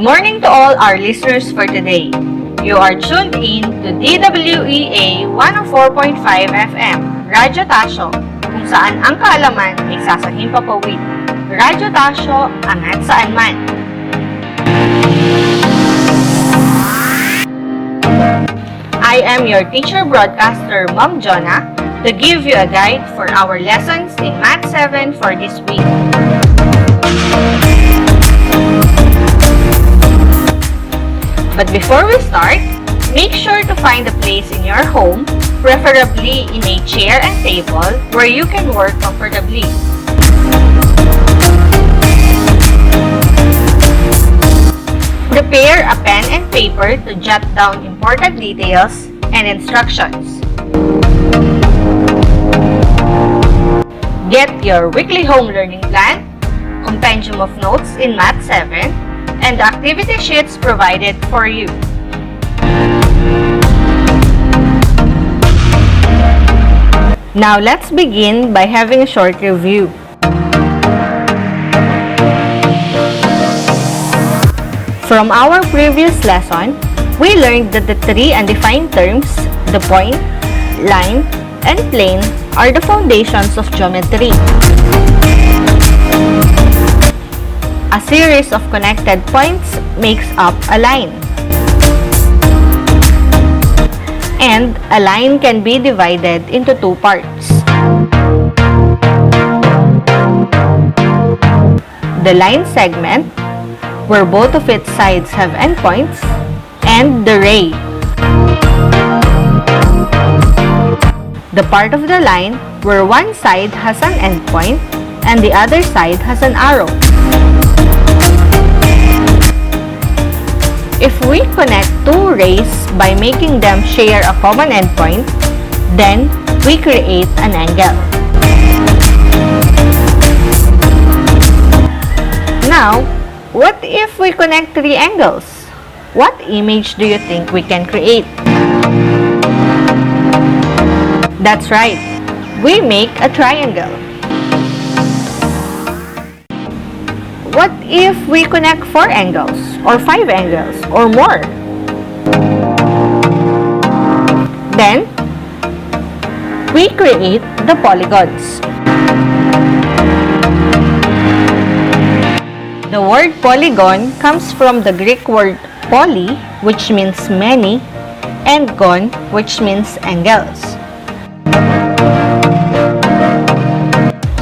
morning to all our listeners for today. You are tuned in to DWEA 104.5 FM, Radyo Tasyo, kung saan ang kaalaman ay sasahin papawid. Radyo Tasyo, angat saan man. I am your teacher broadcaster, Ma'am Jonah, to give you a guide for our lessons in Math 7 for this week. But before we start, make sure to find a place in your home, preferably in a chair and table, where you can work comfortably. Prepare a pen and paper to jot down important details and instructions. Get your weekly home learning plan, compendium of notes in Math 7, and the activity sheets provided for you. Now let's begin by having a short review. From our previous lesson, we learned that the three undefined terms, the point, line, and plane, are the foundations of geometry. A series of connected points makes up a line. And a line can be divided into two parts. The line segment, where both of its sides have endpoints, and the ray, the part of the line where one side has an endpoint and the other side has an arrow. If we connect two rays by making them share a common endpoint, then we create an angle. Now, what if we connect three angles? What image do you think we can create? That's right, we make a triangle. What if we connect 4 angles, or 5 angles, or more? Then, we create the polygons. The word polygon comes from the Greek word poly, which means many, and gon, which means angles.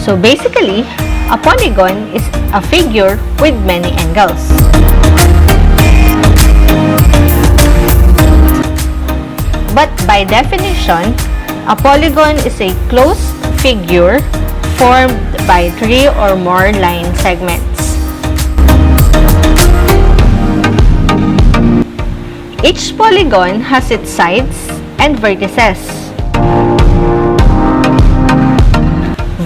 So basically, a polygon is a figure with many angles. But by definition, a polygon is a closed figure formed by 3 or more line segments. Each polygon has its sides and vertices.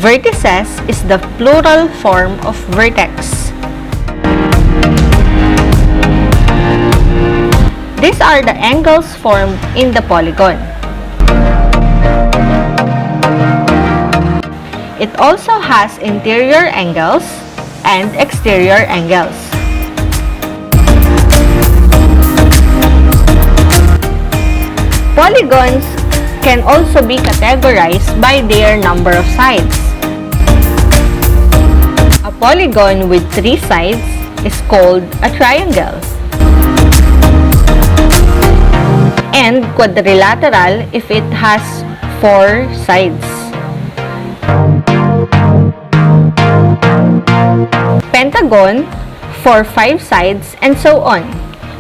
Vertices is the plural form of vertex. These are the angles formed in the polygon. It also has interior angles and exterior angles. Polygons can also be categorized by their number of sides. A polygon with 3 sides is called a triangle. And quadrilateral if it has 4 sides. Pentagon for 5 sides, and so on.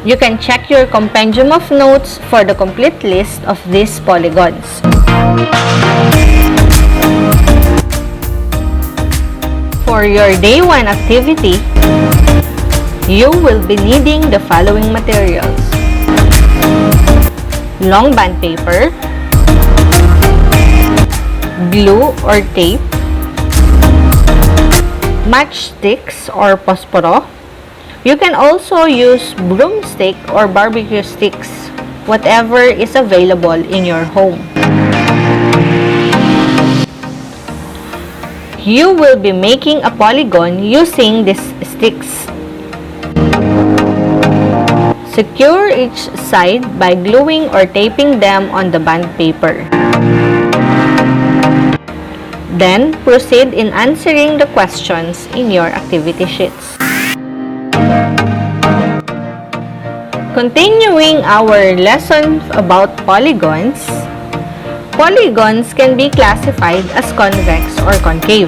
You can check your compendium of notes for the complete list of these polygons. For your day 1 activity, you will be needing the following materials: long band paper, glue or tape, matchsticks or posporo. You can also use broomstick or barbecue sticks, whatever is available in your home. You will be making a polygon using these sticks. Secure each side by gluing or taping them on the bond paper. Then, proceed in answering the questions in your activity sheets. Continuing our lesson about polygons, polygons can be classified as convex or concave.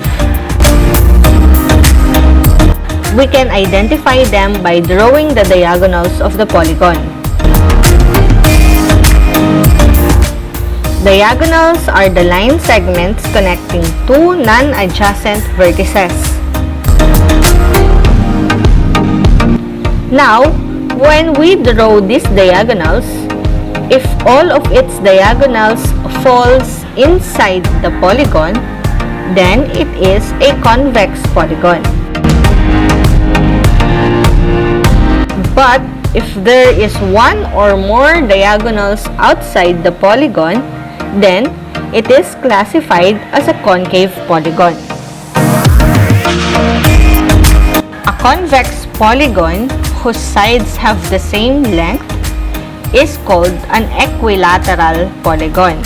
We can identify them by drawing the diagonals of the polygon. Diagonals are the line segments connecting two non-adjacent vertices. Now, when we draw these diagonals, if all of its diagonals falls inside the polygon, then it is a convex polygon. But if there is one or more diagonals outside the polygon, then it is classified as a concave polygon. A convex polygon whose sides have the same length is called an equilateral polygon.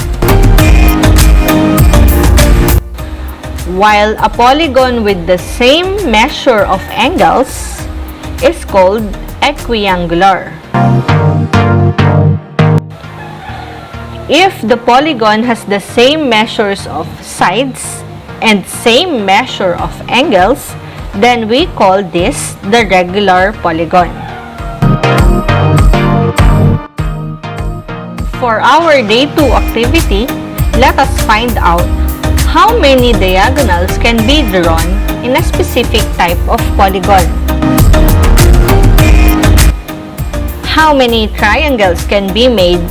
While a polygon with the same measure of angles is called equiangular. If the polygon has the same measures of sides and same measure of angles, then we call this the regular polygon. For our day 2 activity, let us find out how many diagonals can be drawn in a specific type of polygon. How many triangles can be made,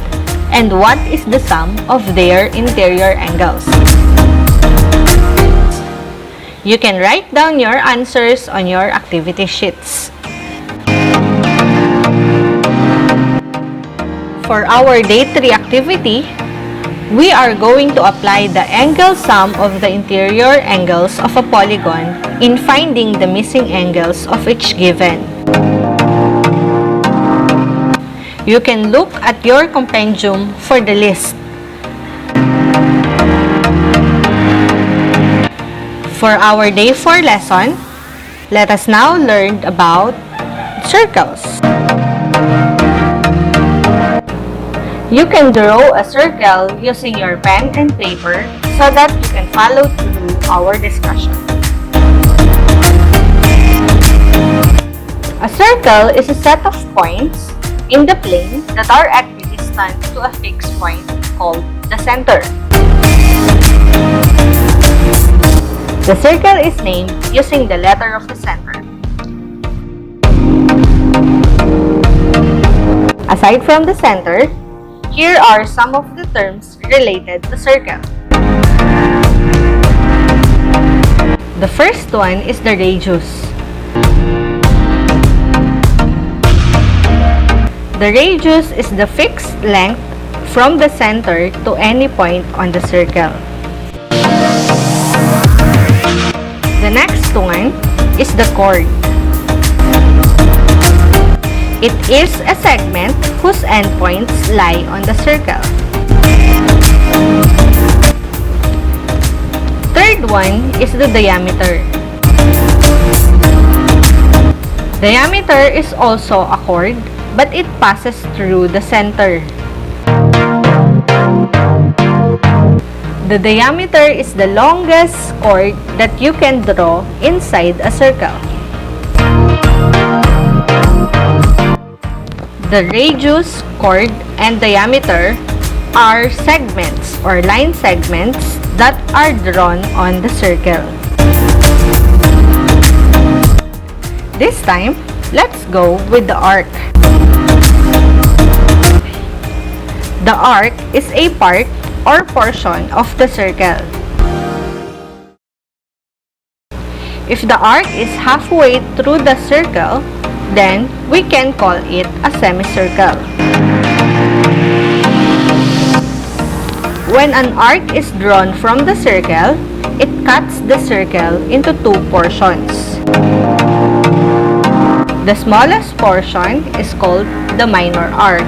and what is the sum of their interior angles? You can write down your answers on your activity sheets. For our day 3 activity, we are going to apply the angle sum of the interior angles of a polygon in finding the missing angles of each given. You can look at your compendium for the list. For our day 4 lesson, let us now learn about circles. You can draw a circle using your pen and paper so that you can follow through our discussion. A circle is a set of points in the plane that are equidistant to a fixed point called the center. The circle is named using the letter of the center. Aside from the center, here are some of the terms related to circle. The first one is the radius. The radius is the fixed length from the center to any point on the circle. The next one is the chord. It is a segment whose endpoints lie on the circle. Third one is the diameter. Diameter is also a chord, but it passes through the center. The diameter is the longest chord that you can draw inside a circle. The radius, chord, and diameter are segments or line segments that are drawn on the circle. This time, let's go with the arc. The arc is a part or portion of the circle. If the arc is halfway through the circle, then we can call it a semicircle. When an arc is drawn from the circle, it cuts the circle into two portions. The smallest portion is called the minor arc,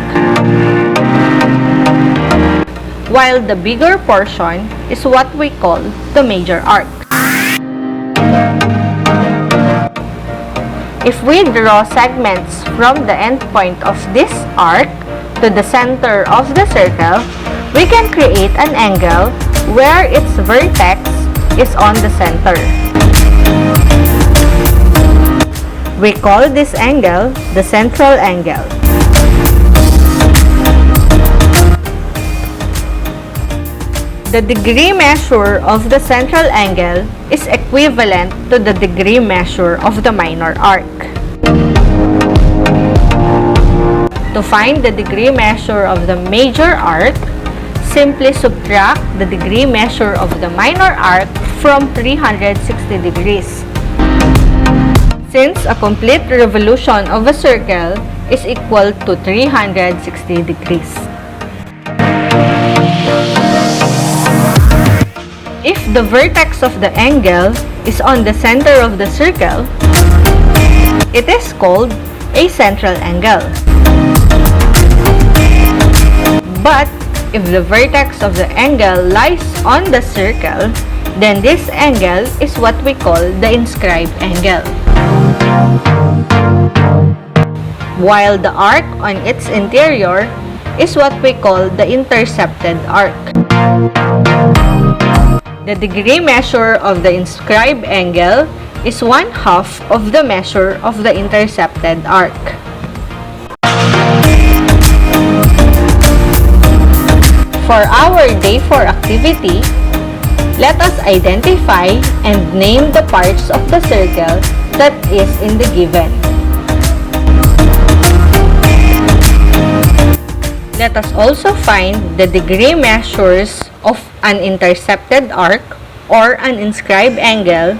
while the bigger portion is what we call the major arc. If we draw segments from the endpoint of this arc to the center of the circle, we can create an angle where its vertex is on the center. We call this angle the central angle. The degree measure of the central angle is equivalent to the degree measure of the minor arc. To find the degree measure of the major arc, simply subtract the degree measure of the minor arc from 360 degrees. Since a complete revolution of a circle is equal to 360 degrees. If the vertex of the angle is on the center of the circle, it is called a central angle. But if the vertex of the angle lies on the circle, then this angle is what we call the inscribed angle. While the arc on its interior is what we call the intercepted arc. The degree measure of the inscribed angle is 1/2 of the measure of the intercepted arc. For our Day 4 activity, let us identify and name the parts of the circle that is in the given. Let us also find the degree measures of an intercepted arc or an inscribed angle.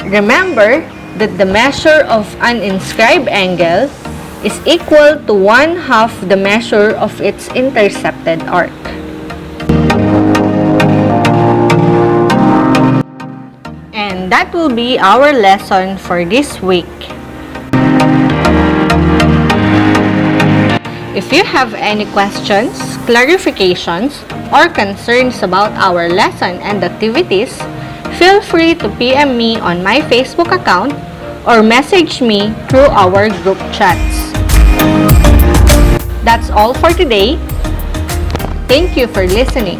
Remember that the measure of an inscribed angle is equal to 1/2 the measure of its intercepted arc. And that will be our lesson for this week. If you have any questions, clarifications, or concerns about our lesson and activities, feel free to PM me on my Facebook account or message me through our group chats. That's all for today. Thank you for listening.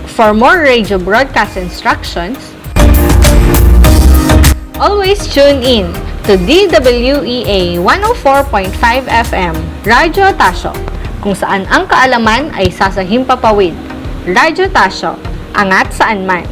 For more radio broadcast instructions, always tune in to DWEA 104.5 FM, Radyo Tasyo, kung saan ang kaalaman ay sasahing papawid. Radyo Tasyo, angat saan man.